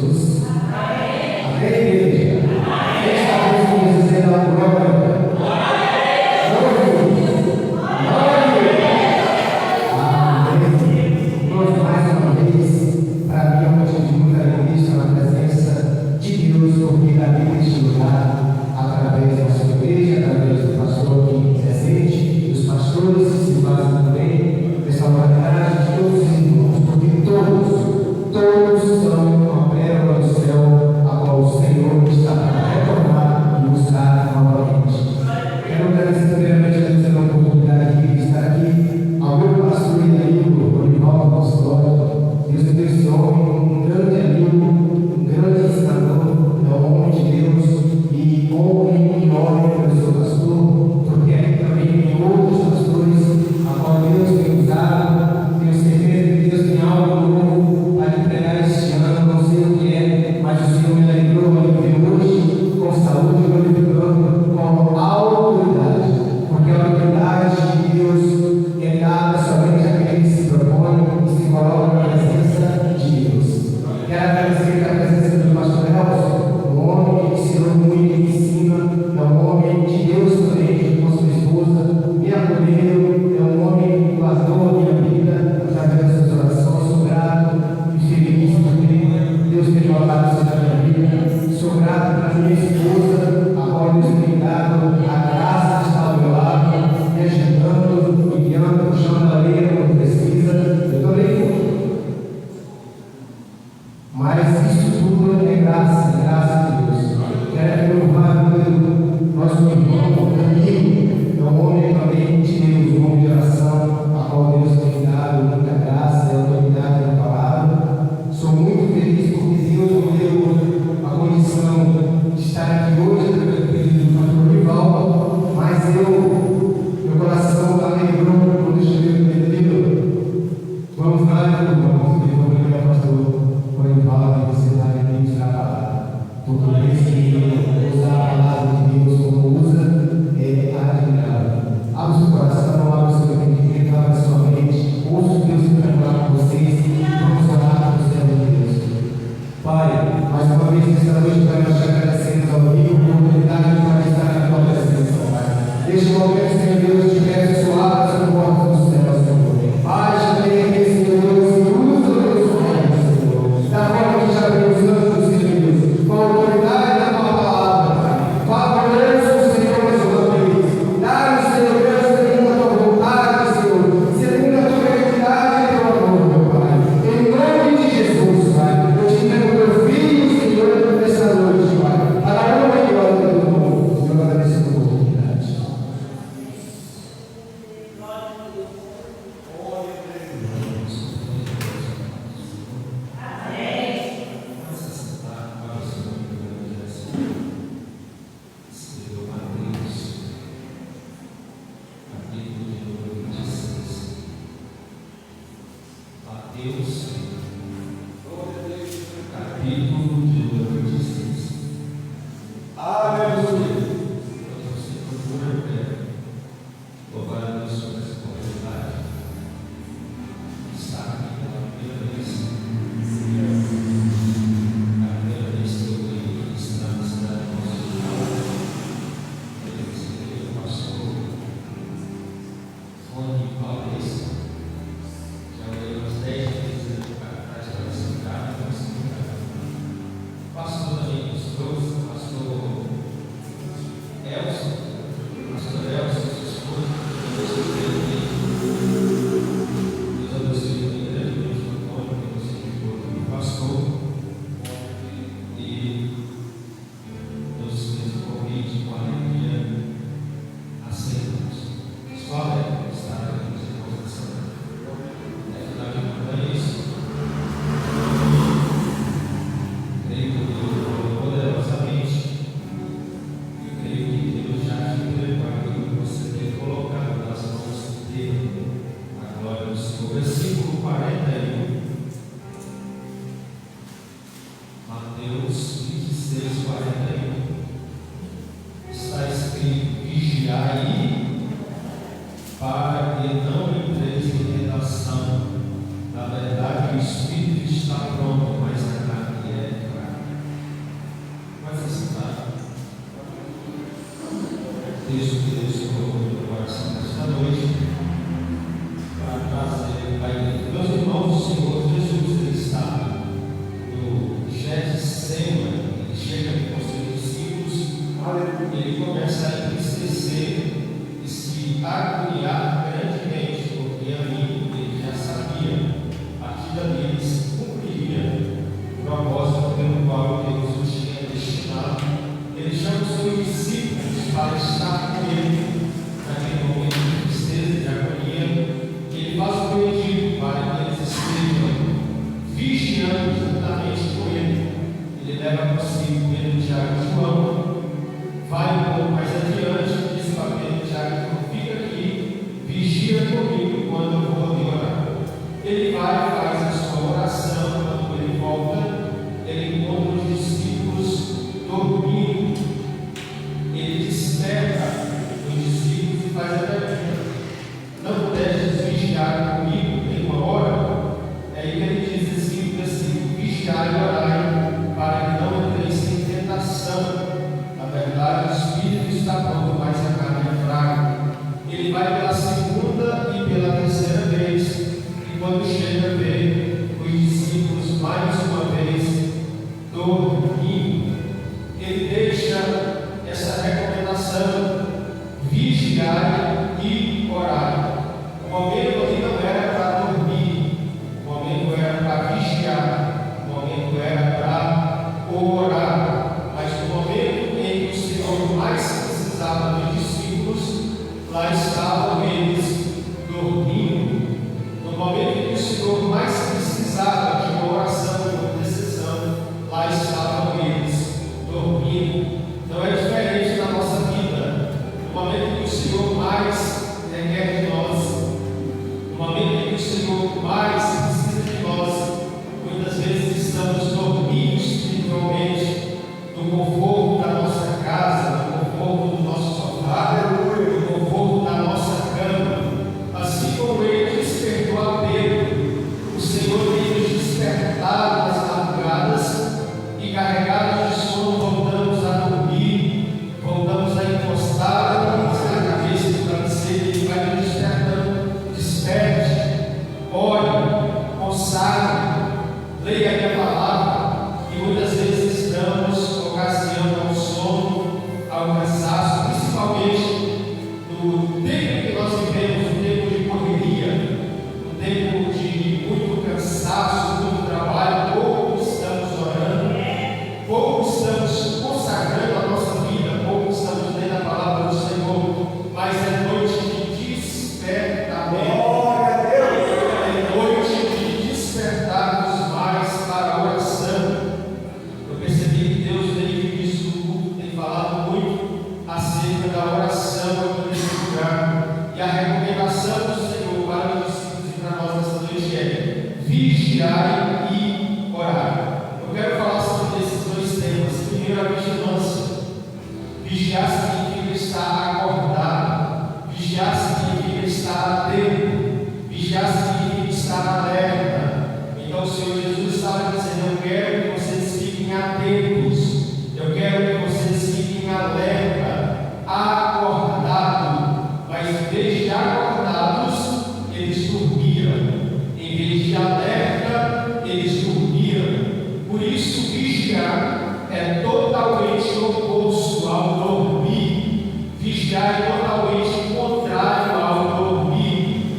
Jesus. Amém, igreja? Quem está conseguindo dizer a glória? Mais uma vez, para mim é um motivo de muita alegria estar na presença de Deus, porque Davi neste lugar, através da sua igreja, através do pastor aqui presente, dos pastores que se fazem também, restaurar de todos os irmãos, porque todos são uma pérola do céu, a qual o Senhor está para retornar e buscar novamente. Quero agradecer primeiramente a Deus pela oportunidade de estar aqui, ao meu pastor e amigo, Orivaldo Custódio. Deus abençoe esse homem, um grande amigo, um grande ensinador, é um homem de Deus, e honre e ore pelo seu pastor, porque aqui também tem outros pastores, a qual Deus tem usado. Tenho certeza que Deus tem algo novo para lhe pregar este ano, não sei o que é, mas o Senhor me alegrou a me ver hoje com saúde, glorificando com autoridade, porque a autoridade de Deus é dada somente àquele que se propõe e se coloca na presença de Deus. Quero agradecer a presença do pastor Elcio, um homem que ensinou muito e ensina, é um homem de Deus também, junto com sua esposa, me acolheu, é um homem que guardou a minha vida através das suas orações. Sou grato e feliz porque Deus tem guardado isso na minha vida. Sou grato para minha esposa, a qual Deus tem dado a graça de estar ao meu lado, me ajudando, me guiando, puxando a orelha quando precisa. Eu também fui. Mas isso tudo é graça de Deus. Quero louvar pelo nosso irmão, amigo, é um homem também de Deus, um homem de oração, a qual Deus tem dado muita graça e autoridade na palavra. Sou muito feliz porque Deus me deu a condição de estar aqui hoje, pedido do pastor Rivaldo, mas meu coração alegrou quando eu cheguei no Pedro. Vamos lá, irmãos, e vamos ligar ao pastor Rivaldo e você vai ministrar a palavra. Porque esse usar a palavra de Deus como usa é admirável. Abra o seu coração, abra o seu entendimento, abra a sua mente, ouça o que Deus quer falar com vocês e vamos orar com o Senhor de Deus. Pai, mais uma vez nesta noite nós te agradecemos ao amigo por a oportunidade de estar na tua presença, Pai. Neste momento, Senhor Deus, te peço que abra as portas do céu, Senhor. Baixa nele, Senhor Deus, e usa o teu sonho, Senhor. Da forma que já abriu os anjos, Senhor Deus, com a autoridade da tua palavra, Pai. Favoreça o Senhor mais uma vez. Dá-nos, Senhor Deus, segundo a tua vontade, Senhor, segundo a tua equidade e teu amor, meu Pai. Em nome de Jesus, Pai, eu te entrego meu filho, Senhor, nessa noite, Pai, para a honra e glória do teu nome. Senhor, agradeço a oportunidade. Na verdade, o Espírito está pronto, mas a carne é fraca. texto que Deus colocou no coração desta noite, para trazer para ele. Meus irmãos, o Senhor Jesus, ele está no Getsemane, ele chega aqui com seus discípulos, ele começa a entristecer e se agoniar grandemente, porque ali ele já sabia aquilo ali se cumpriria o propósito pelo qual Deus os tinha destinado. Ele chama os seus discípulos para estar com ele naquele momento de tristeza, de agonia. Ele faz um pedido para que eles estejam vigiando juntamente com ele. Ele leva consigo Pedro, Tiago e João, vai um pouco mais adiante, diz para Pedro, Tiago e João: fica aqui, vigia comigo quando eu vou ali orar. Ele vai, faz a sua oração. Quando ele volta, ele encontra os discípulos dormindo. Ele desperta os discípulos e faz a pergunta: não pudestes vigiar comigo em uma hora? É aí que ele diz assim: vigiai e orai, para que não entreis em tentação. Na verdade, o espírito está pronto, mas a carne é fraca. Ele vai pela segunda e pela terceira vez, e quando chega, vê os discípulos mais uma vez dormindo. Ele deixa essa recomendação: vigiar e orar. O momento ali não era para dormir, o momento era para vigiar, o momento era para orar. Mas no momento em que o Senhor mais precisava dos discípulos, lá estavam eles dormindo. No momento em que o Senhor mais precisava de uma oração, de uma decisão, lá estavam eles dormindo. Não é diferente na nossa vida. No momento em que o Senhor mais requer de nós, no momento em que o Senhor mais precisa de nós, muitas vezes estamos dormindo espiritualmente, no conforto da nossa casa, no conforto do nosso sofá, no conforto da nossa cama. Assim como ele despertou a Pedro, o Senhor tem nos despertado nas madrugadas e carregados de sono voltamos a dormir, voltamos a encostar na cabeça do travesseiro. Ele vai nos despertando. Desperte, ore, consagre, leia a minha palavra. E muitas vezes damos ocasião ao sono, ao cansaço, principalmente no tempo que nós vivemos, no tempo de correria, no tempo de muito cansaço, muito trabalho. Pouco estamos orando, pouco estamos consagrando a nossa vida, pouco estamos lendo a palavra do Senhor. Mas é noite de despertamento, é noite de despertarmos mais para a oração. Eu percebi que Deus, desde isso, tem falado muito acerca da oração aqui nesse lugar. E a recomendação do Senhor para os discípulos e para nós nessa noite é: vigiar e orar. Eu quero falar sobre esses dois temas. Primeiro, a vigilância. Vigiar significa estar acordado. Vigiar significa estar atento. Vigiar significa estar alerta. Então o Senhor Jesus estava dizendo: eu quero que vocês fiquem atentos, eu quero que vocês fiquem alerta, acordados. Mas em vez de acordados, eles dormiram. Em vez de alerta, eles dormiram. Por isso, vigiar é totalmente oposto ao dormir. Vigiar é totalmente contrário ao dormir.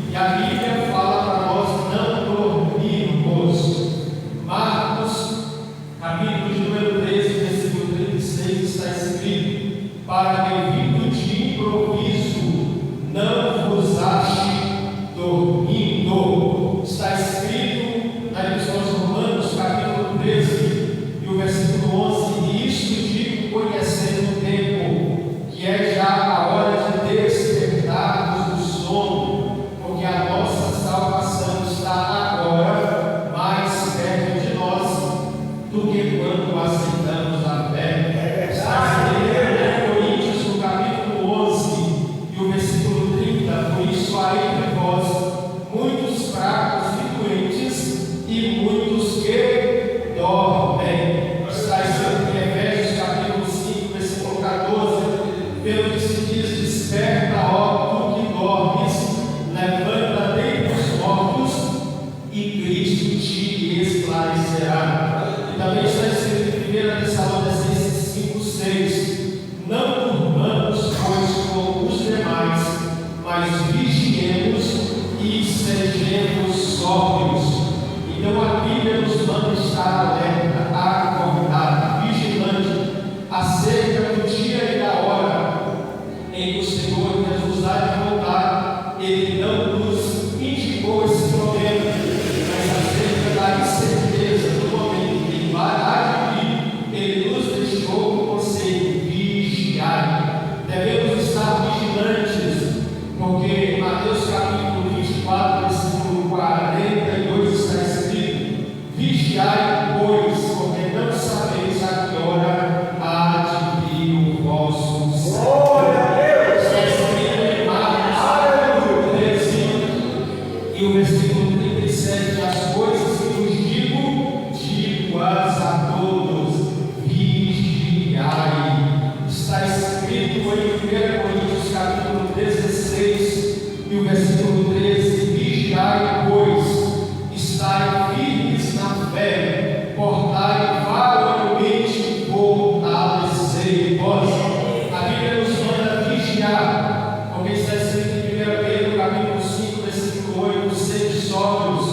vigiemos e sejamos sóbrios. Então a Bíblia nos manda estar alerta, acordado, vigilante acerca do dia e da hora em que o Senhor Jesus há de voltar. Ele não nos indicou esse momento, mas acerca da incerteza do momento que ele há de vir, ele nos deixou o conselho: vigiai. Devemos estar vigilantes, porque Mateus capítulo 24, versículo 42 está escrito: vigiai, pois, porque não sabeis a que hora há de vir o vosso Senhor. Está escrito em Marcos 13 e o versículo 37: as coisas que vos digo-as a todos, vigiai. Está escrito em 1 Coríntios capítulo 16 e o versículo 13: vigiai, pois, estai firmes na fé, portai varonilmente, fortalecei vós. A Bíblia nos manda vigiar, porque está escrito em 1 Pedro capítulo 5, versículo 8: sede sóbrios,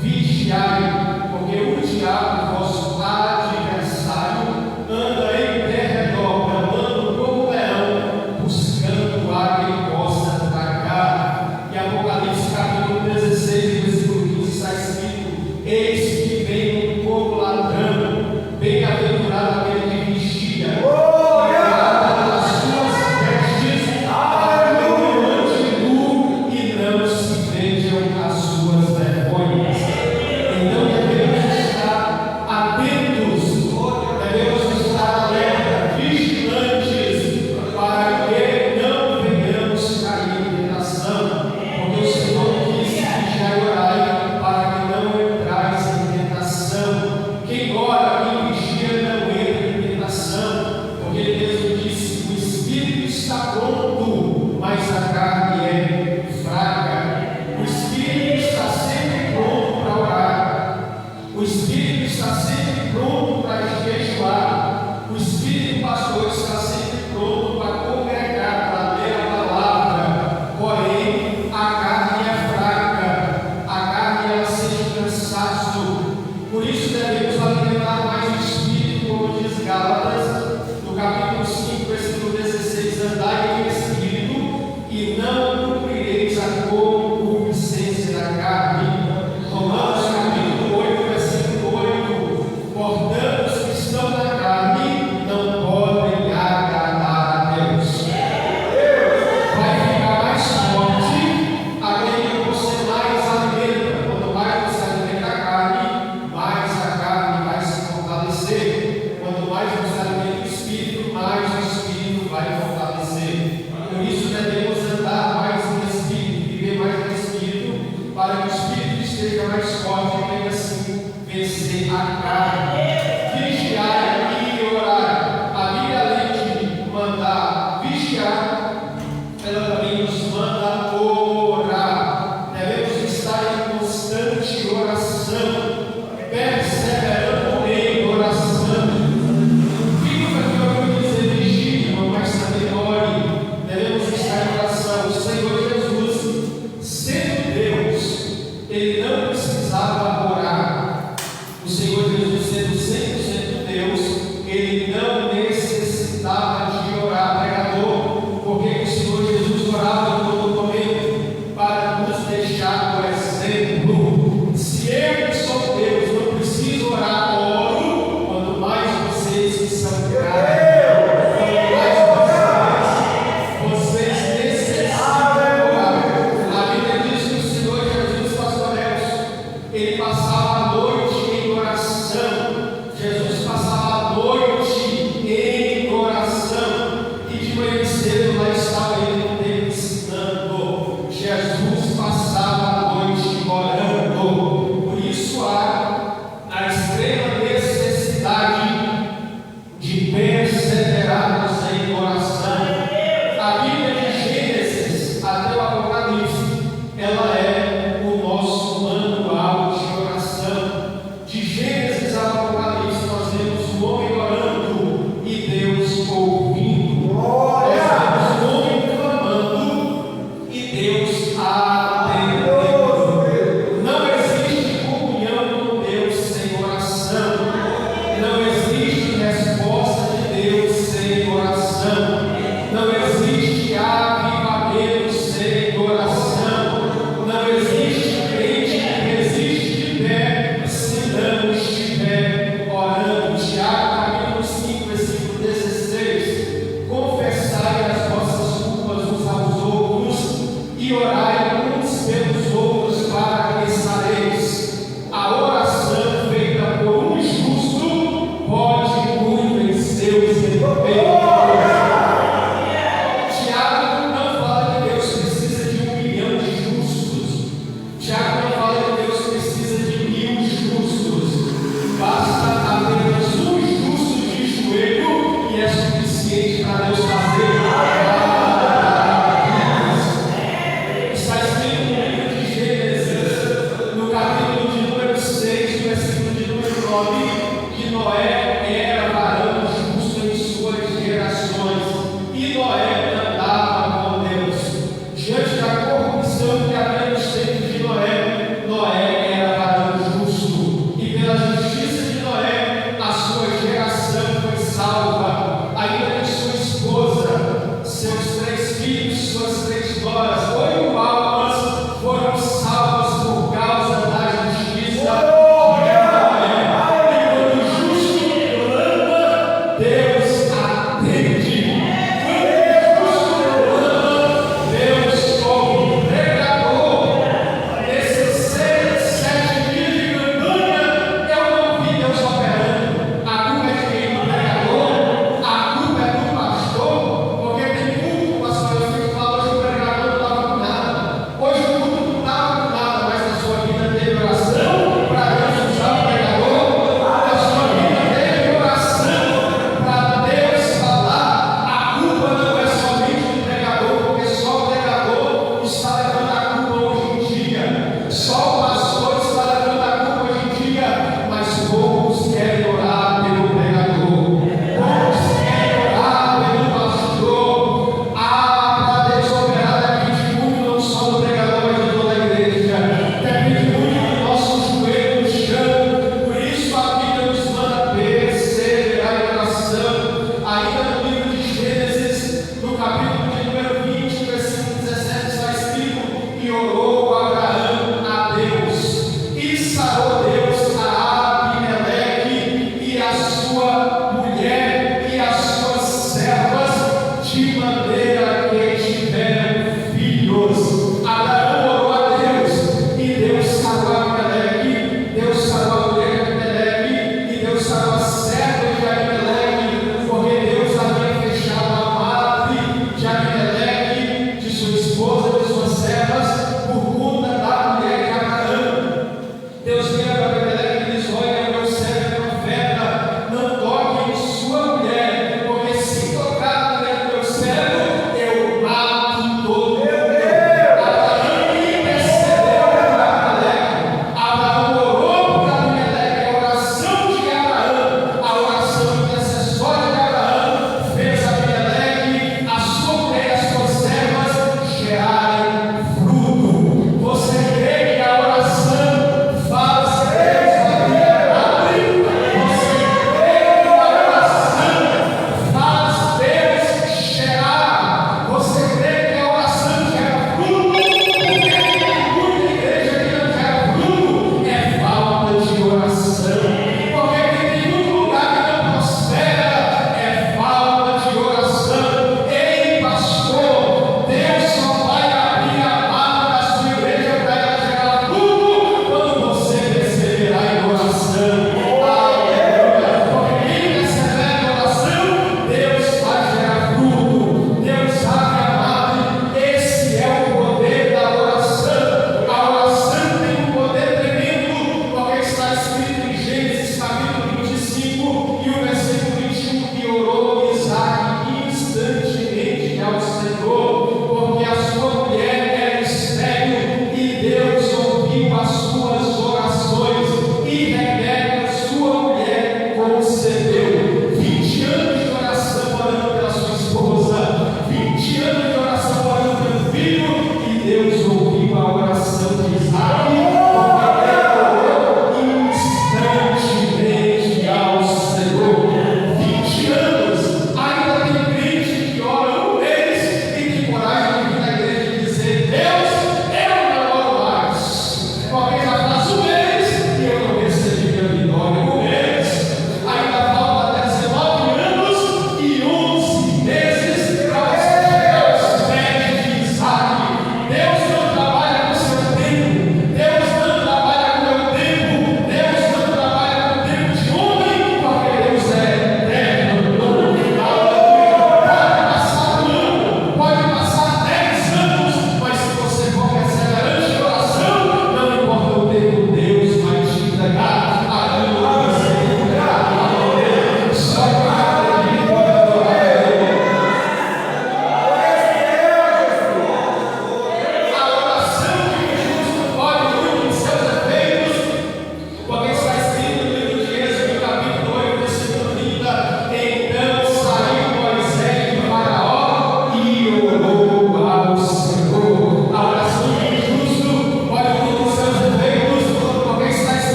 vigiai, porque o diabo, vosso adversário, anda em derredor, bramando como leão, buscando a quem possa tragar. E Apocalipse capítulo 16, versículo 15 está escrito: eis que venho como ladrão, bem-aventurado aquele que vigia, e guarda as suas vestes, para que não ande nu e não se vejam as suas vergonhas. Então devemos estar atentos, devemos estar alerta, vigilantes, para que não venhamos cair em tentação, porque o Senhor disse: vigiai e orai, para que não entrais em tentação. Quem ora e vigia não entra em tentação, porque ele mesmo disse: o espírito está pronto, mas a carne é fraca. O espírito está sempre pronto para orar, o espírito está sempre pronto para jejuar, o espírito, pastor, está sempre pronto para congregar, para ler a palavra. Porém, a carne é fraca, a carne ela sente cansaço. Por isso devemos alimentar mais o espírito, como diz Gálatas, no capítulo 5, versículo 16: andai em espírito e não cumprireis a concupiscência da carne. Romanos capítulo 8, versículo 8: portanto, os que estão na carne não podem agradar a Deus. Vai ficar mais forte aquele que você mais alimenta. Quanto mais você alimenta a carne, mais a carne vai se fortalecer. Quanto mais você alimenta o espírito, mais o espírito oração. Não existe avivamento sem oração. Não existe crente que resiste de pé se não estiver orando. Tiago, capítulo 5, versículo 16. Confessai as vossas culpas uns aos outros e orai uns pelos outros para que sareis. A oração feita por um justo pode muito vencer os inimigos. Tiago não fala que Deus precisa de 1 milhão de justos. Tiago não fala que Deus precisa de 1000 justos. Basta apenas um justo de joelho e é suficiente para Deus fazer. Está escrito no livro de Gênesis, no capítulo de número 6, no versículo de número 9, que Noé era varão justo em suas gerações. E Noé andava com Deus. Diante da corrupção que havia nos tempos de Noé, Noé era varão justo. E pela justiça de Noé, a sua geração foi salva. Ainda que sua esposa, seus 3 filhos, suas 3 noras, 8 almas foram salvas por causa da justiça de Noé. E quando o justo clama, Deus atende. Quando o justo clama, Deus ouve. O pregador, nesses 7 dias de campanha, eu não vi Deus operando. A culpa é de quem? Do pregador? A culpa é do pastor? Porque tem culto, pastor, eu fico falando que o pregador não estava com nada. Hoje o culto não estava com nada, mas na sua vida teve oração para Deus usar o pregador. Na sua vida teve oração para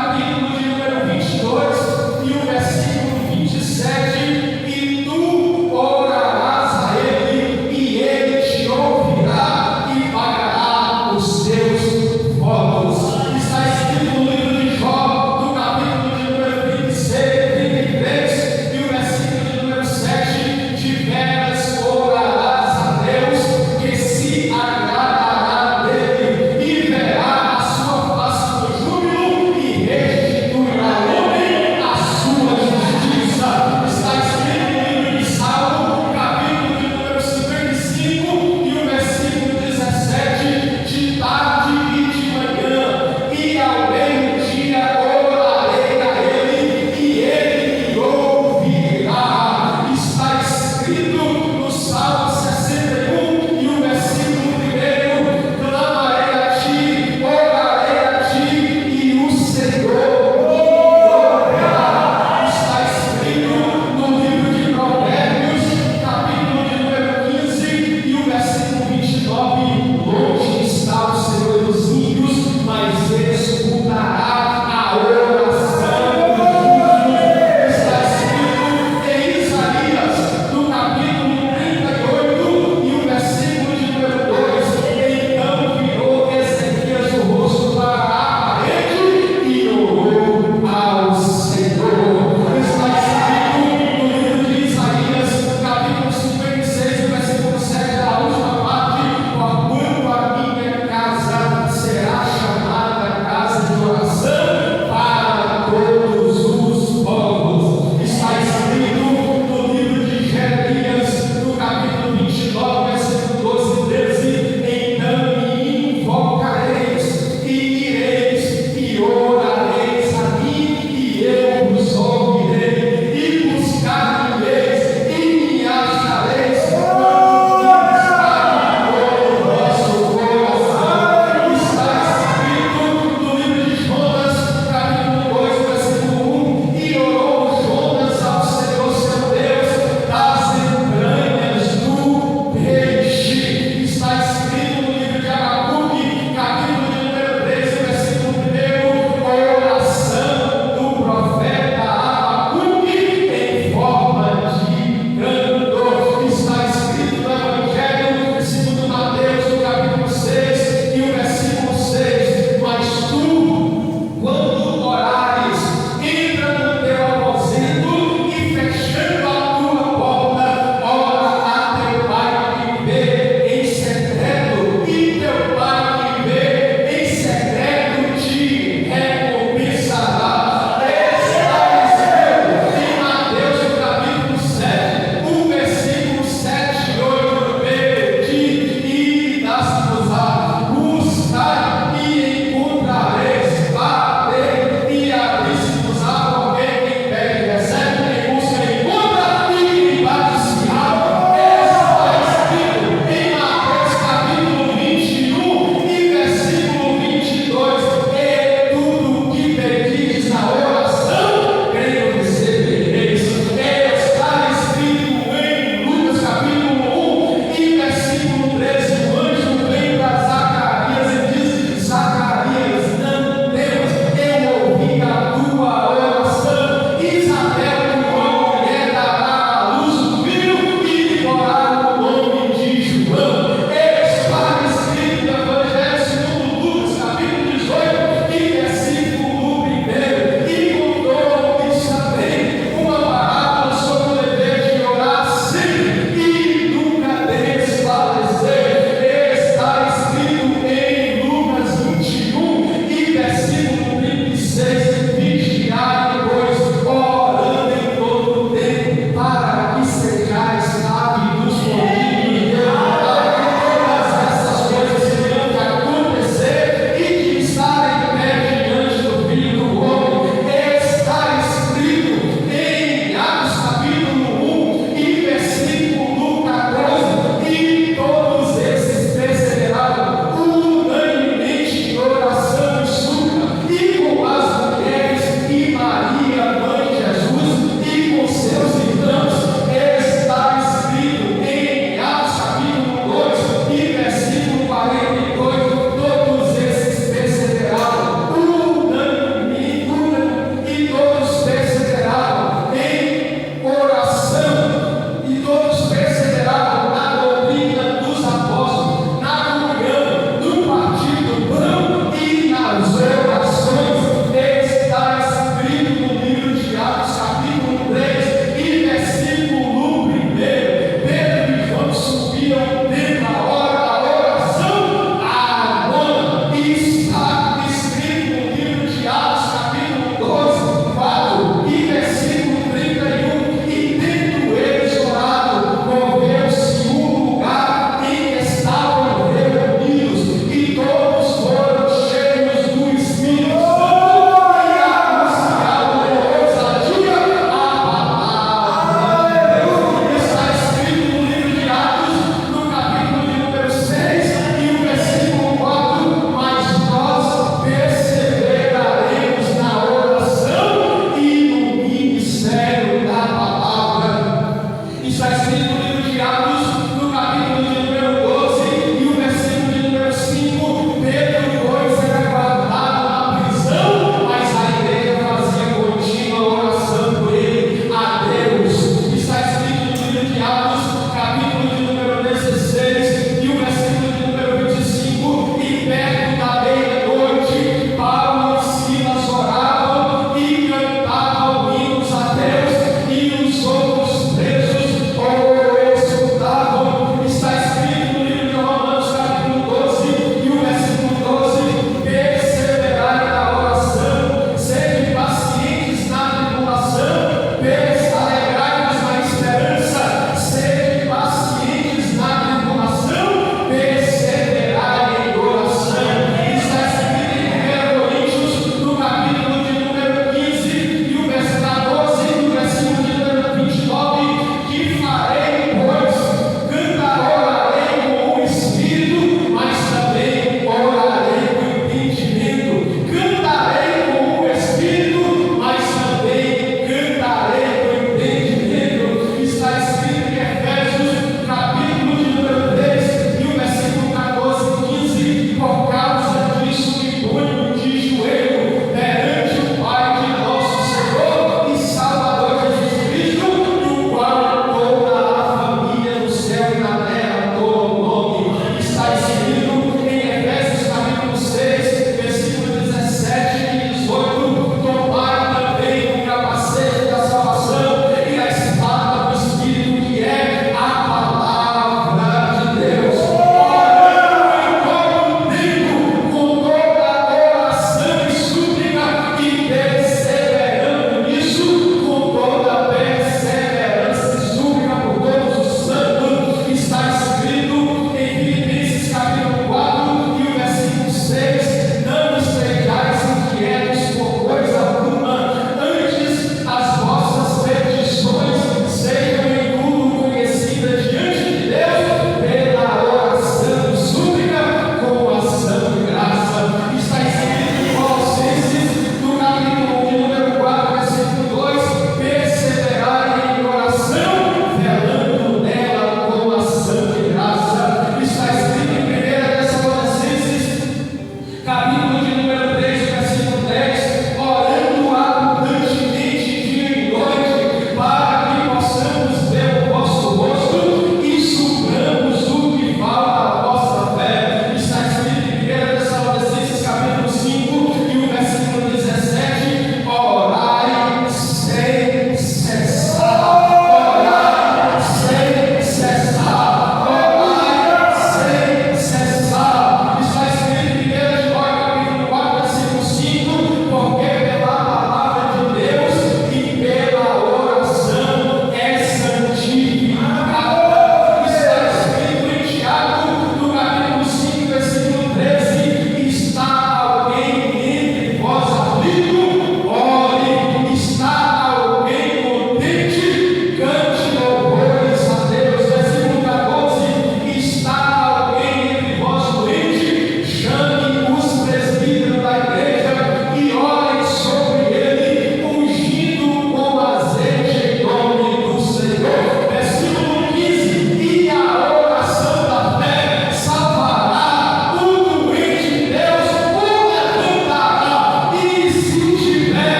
capítulo